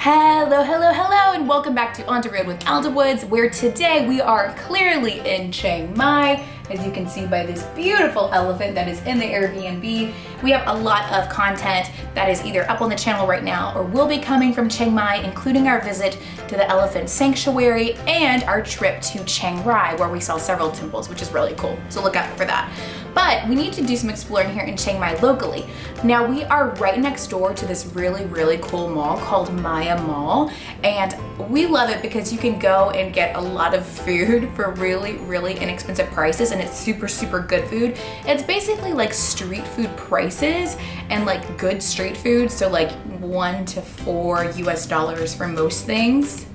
Hello, hello, hello, and welcome back to On the Road with Dawoods, where today we are clearly in Chiang Mai. As you can see by this beautiful elephant that is in the Airbnb, we have a lot of content that is either up on the channel right now or will be coming from Chiang Mai, including our visit to the elephant sanctuary and our trip to Chiang Rai, where we saw several temples, which is really cool. So look out for that. But we need to do some exploring here in Chiang Mai locally. Now we are right next door to this really, really cool mall called Maya Mall. And we love it because you can go and get a lot of food for really, really inexpensive prices, and it's super, super good food. It's basically like street food prices and like good street food. So like $1 to $4 US for most things.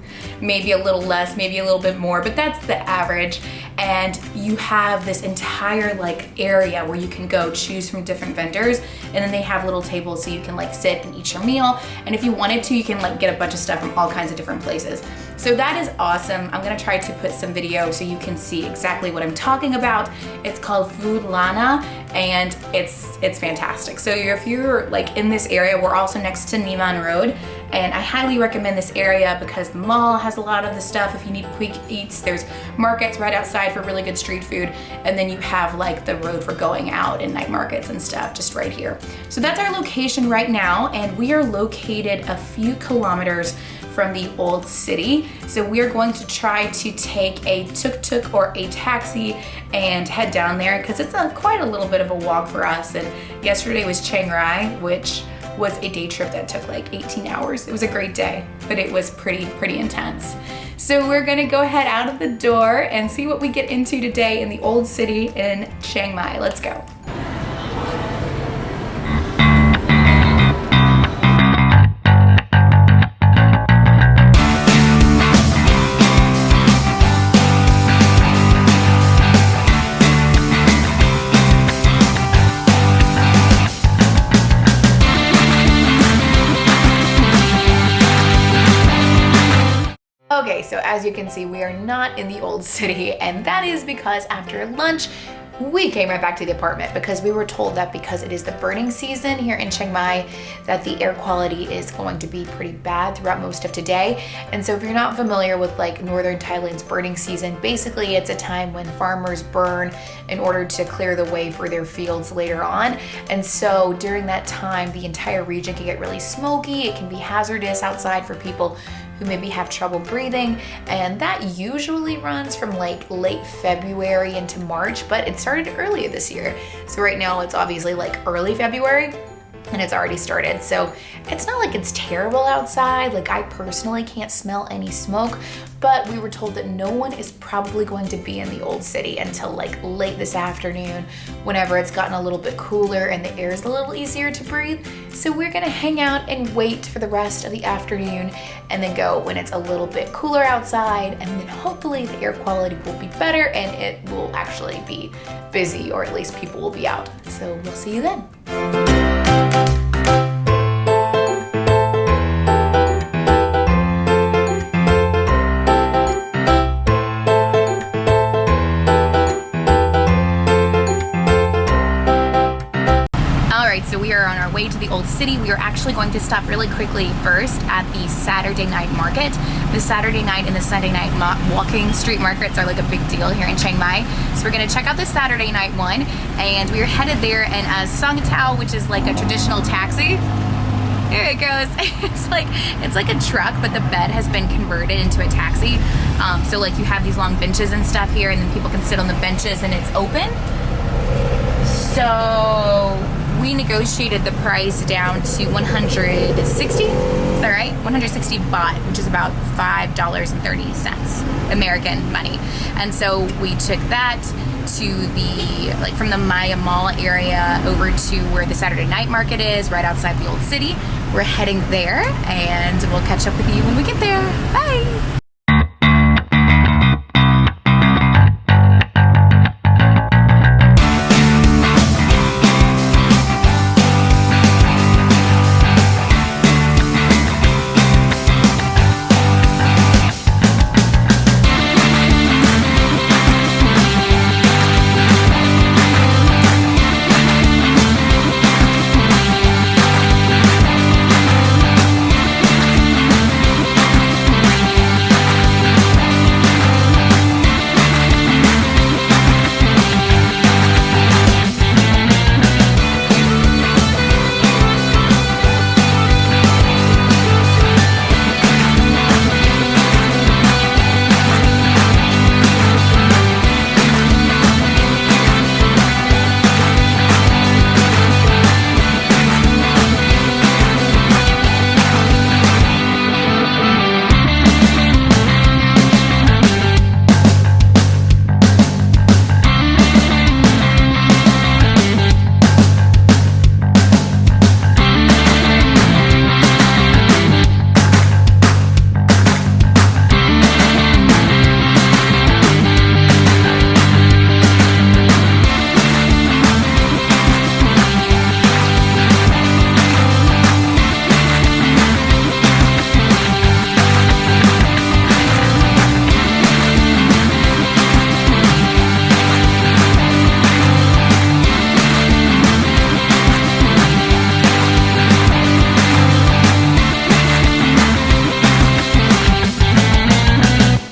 Maybe a little less, maybe a little bit more, but that's the average. And you have this entire like area where you can go choose from different vendors, and then they have little tables so you can like sit and eat your meal. And if you wanted to, you can like get a bunch of stuff from all kinds of different places. So that is awesome. I'm gonna try to put some video so you can see exactly what I'm talking about. It's called Food Lana, and it's fantastic. So if you're like in this area, we're also next to Niman Road, and I highly recommend this area because the mall has a lot of the stuff. If you need quick eats, there's markets right outside for really good street food, and then you have like the road for going out and night markets and stuff just right here. So that's our location right now, and we are located a few kilometers from the old city. So we're going to try to take a tuk-tuk or a taxi and head down there because it's quite a little bit of a walk for us. And yesterday was Chiang Rai, which was a day trip that took like 18 hours. It was a great day, but it was pretty intense. So we're gonna go head out of the door and see what we get into today in the old city in Chiang Mai. Let's go. Okay, so as you can see, we are not in the old city, and that is because after lunch, we came right back to the apartment because we were told that because it is the burning season here in Chiang Mai, that the air quality is going to be pretty bad throughout most of today. And so if you're not familiar with like northern Thailand's burning season, basically it's a time when farmers burn in order to clear the way for their fields later on. And so during that time, the entire region can get really smoky. It can be hazardous outside for people who maybe have trouble breathing, and that usually runs from like late February into March, but it started earlier this year. So right now it's obviously like early February and it's already started. So it's not like it's terrible outside. Like I personally can't smell any smoke, but we were told that no one is probably going to be in the old city until like late this afternoon, whenever it's gotten a little bit cooler and the air is a little easier to breathe. So we're gonna hang out and wait for the rest of the afternoon and then go when it's a little bit cooler outside, and then hopefully the air quality will be better and it will actually be busy, or at least people will be out. So we'll see you then. So we are on our way to the old city. We are actually going to stop really quickly first at the Saturday night market. The Saturday night and the Sunday night walking street markets are like a big deal here in Chiang Mai. So we're gonna check out the Saturday night one, and we are headed there in a Song Tao, which is like a traditional taxi. Here it goes. It's like a truck, but the bed has been converted into a taxi. So like you have these long benches and stuff here, and then people can sit on the benches and it's open. So we negotiated the price down to 160, is that right? 160 baht, which is about $5.30 American money. And so we took that to the, like from the Maya Mall area over to where the Saturday night market is, right outside the old city. We're heading there, and we'll catch up with you when we get there. Bye.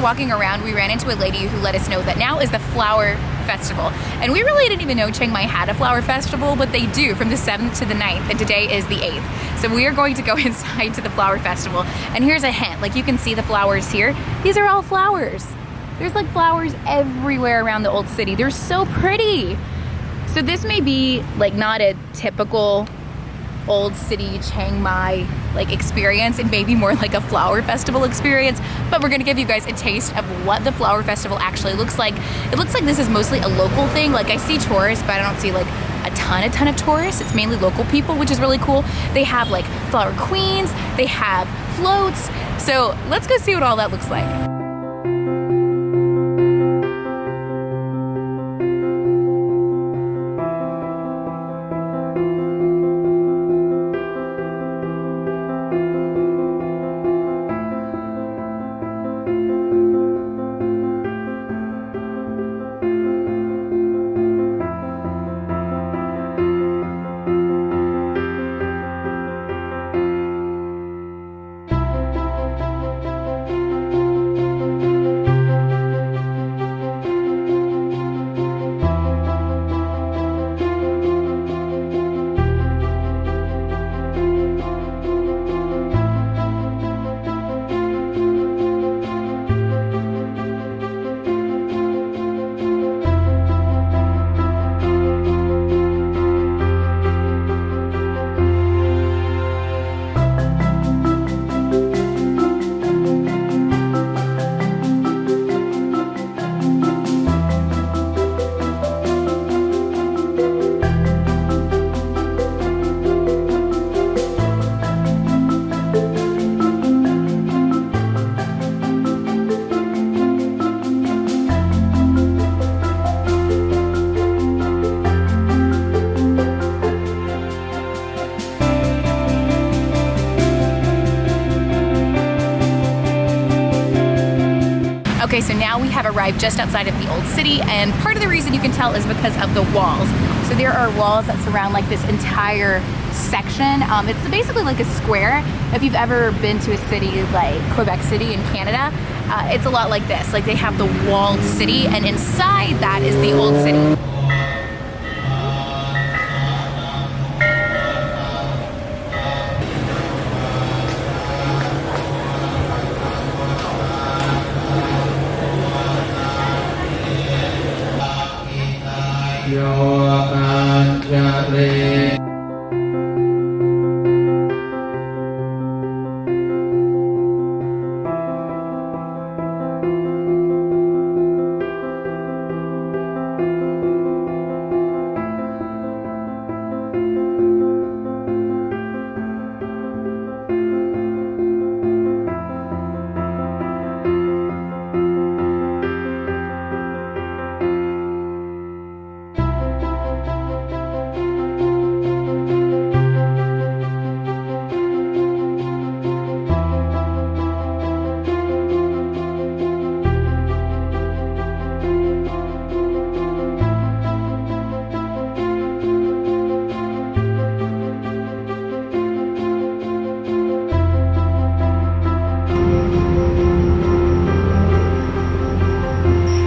walking around, we ran into a lady who let us know that now is the flower festival. And we really didn't even know Chiang Mai had a flower festival, but they do from the 7th to the 9th, and today is the 8th. So we are going to go inside to the flower festival. And here's a hint, like you can see the flowers here. These are all flowers. There's like flowers everywhere around the old city. They're so pretty. So this may be like not a typical old city Chiang Mai like experience, and maybe more like a flower festival experience, but we're gonna give you guys a taste of what the flower festival actually looks like. It looks like this is mostly a local thing. Like I see tourists, but I don't see like a ton of tourists. It's mainly local people, which is really cool. They have like flower queens, they have floats. So let's go see what all that looks like. Okay, so now we have arrived just outside of the old city, and part of the reason you can tell is because of the walls. So there are walls that surround like this entire section. It's basically like a square. If you've ever been to a city like Quebec City in Canada, it's a lot like this. Like they have the walled city, and inside that is the old city.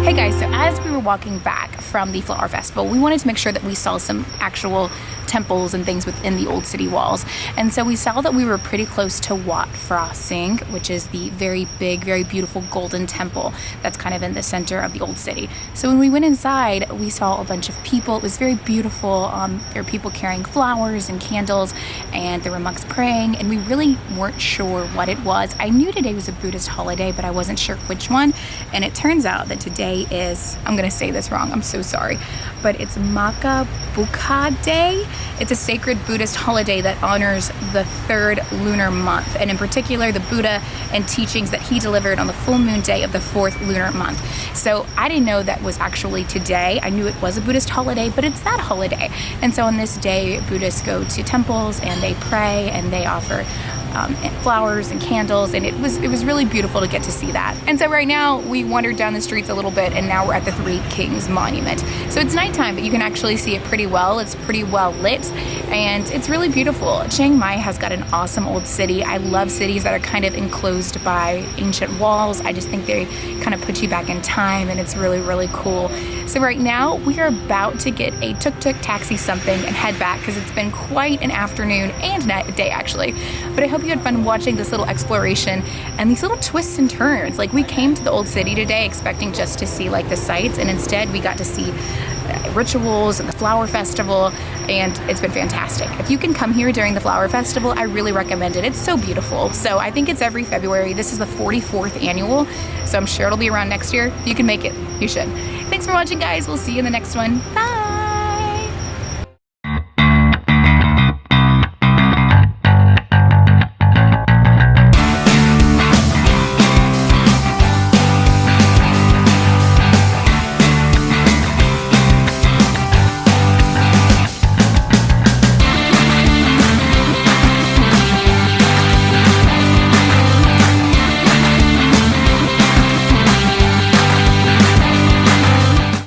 Hey guys, so as we were walking back from the flower festival, we wanted to make sure that we saw some actual temples and things within the old city walls. And so we saw that we were pretty close to Wat Phra, Singh, which is the very big, very beautiful golden temple that's kind of in the center of the old city. So when we went inside, we saw a bunch of people. It was very beautiful. There were people carrying flowers and candles, and there were monks praying, and we really weren't sure what it was. I knew today was a Buddhist holiday, but I wasn't sure which one. And it turns out that today is, I'm gonna say this wrong, I'm so sorry, but it's Maka Bukha Day. It's a sacred Buddhist holiday that honors the third lunar month, and in particular the Buddha and teachings that he delivered on the full moon day of the fourth lunar month. So I didn't know that was actually today. I knew it was a Buddhist holiday, but it's that holiday. And so on this day, Buddhists go to temples and they pray and they offer flowers and candles, and it was really beautiful to get to see that. And so right now we wandered down the streets a little bit, and now we're at the Three Kings Monument. So it's nighttime, but you can actually see it pretty well. It's pretty well lit, and it's really beautiful. Chiang Mai has got an awesome old city. I love cities that are kind of enclosed by ancient walls. I just think they kind of put you back in time, and it's really, really cool. So right now we are about to get a tuk-tuk, taxi something, and head back because it's been quite an afternoon and day actually. But I hope you had fun watching this little exploration and these little twists and turns. Like, we came to the old city today expecting just to see like the sights, and instead we got to see rituals and the flower festival, and it's been fantastic. If you can come here during the flower festival, I really recommend it. It's so beautiful. So I think it's every February. This is the 44th annual, so I'm sure it'll be around next year. If you can make it, you should. Thanks for watching, guys. We'll see you in the next one. Bye.